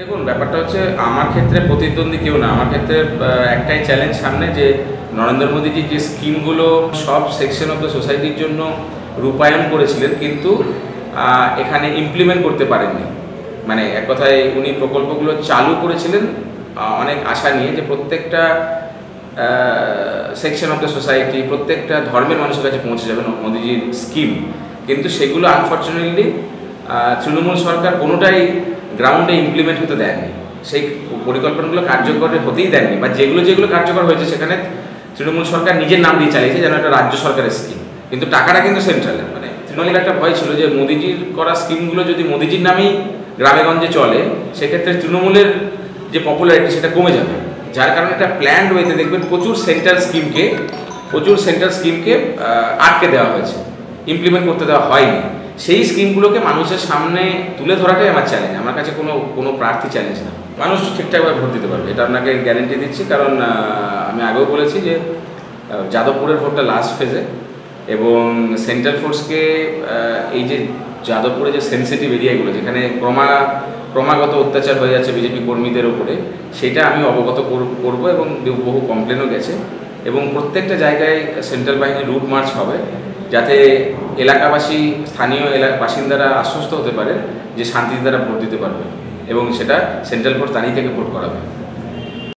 দেখুন, ব্যাপারটা হচ্ছে আমার ক্ষেত্রে প্রতিদ্বন্দ্বী কেউ না। আমার ক্ষেত্রে একটাই চ্যালেঞ্জ সামনে, যে নরেন্দ্র মোদীজি যে স্কিমগুলো সব সেকশন অফ দ্য সোসাইটির জন্য রূপায়ণ করেছিলেন, কিন্তু এখানে ইমপ্লিমেন্ট করতে পারেননি। মানে এক কথায় উনি প্রকল্পগুলো চালু করেছিলেন অনেক আশা নিয়ে, যে প্রত্যেকটা সেকশন অফ দ্য সোসাইটি, প্রত্যেকটা ধর্মের মানুষের কাছে পৌঁছে যাবে মোদীজির স্কিম। কিন্তু সেগুলো আনফর্চুনেটলি তৃণমূল সরকার কোনোটাই গ্রাউন্ডে ইমপ্লিমেন্ট হতে দেয়নি। সেই পরিকল্পনাগুলো কার্যকর হতেই দেননি, বা যেগুলো যেগুলো কার্যকর হয়েছে সেখানে তৃণমূল সরকার নিজের নাম দিয়ে চালিয়েছে যেন একটা রাজ্য সরকারের স্কিম, কিন্তু টাকাটা কিন্তু সেন্ট্রালের। মানে তৃণমূলের একটা ভয় ছিল যে মোদিজির করা স্কিমগুলো যদি মোদিজির নামেই গ্রামেগঞ্জে চলে, সেক্ষেত্রে তৃণমূলের যে পপুলারিটি সেটা কমে যাবে। যার কারণে একটা প্ল্যান্ড ওয়েতে দেখবেন প্রচুর সেন্ট্রাল স্কিমকে আটকে দেওয়া হয়েছে, ইমপ্লিমেন্ট করতে দেওয়া হয়নি। সেই স্কিমগুলোকে মানুষের সামনে তুলে ধরাটাই আমার চ্যালেঞ্জ। আমার কাছে কোনো প্রার্থী চ্যালেঞ্জ না। মানুষ ঠিকঠাকভাবে ভোট দিতে পারবে, এটা আপনাকে গ্যারেন্টি দিচ্ছি। কারণ আমি আগেও বলেছি যে যাদবপুরের ভোটটা লাস্ট ফেজে, এবং সেন্ট্রাল ফোর্সকে এই যে যাদবপুরে যে সেন্সিটিভ এরিয়াগুলো যেখানে ক্রমাগত অত্যাচার হয়ে যাচ্ছে বিজেপি কর্মীদের ওপরে, সেটা আমি অবগত করব, এবং বহু কমপ্লেনও গেছে। এবং প্রত্যেকটা জায়গায় সেন্ট্রাল বাহিনীর রুট মার্চ হবে, যাতে এলাকাবাসী, স্থানীয় বাসিন্দারা আশ্বস্ত হতে পারে যে শান্তিতে তারা ভোট দিতে পারবে, এবং সেটা সেন্ট্রাল ফোর্স দাঁড়িয়ে থেকে ভোট করাবে।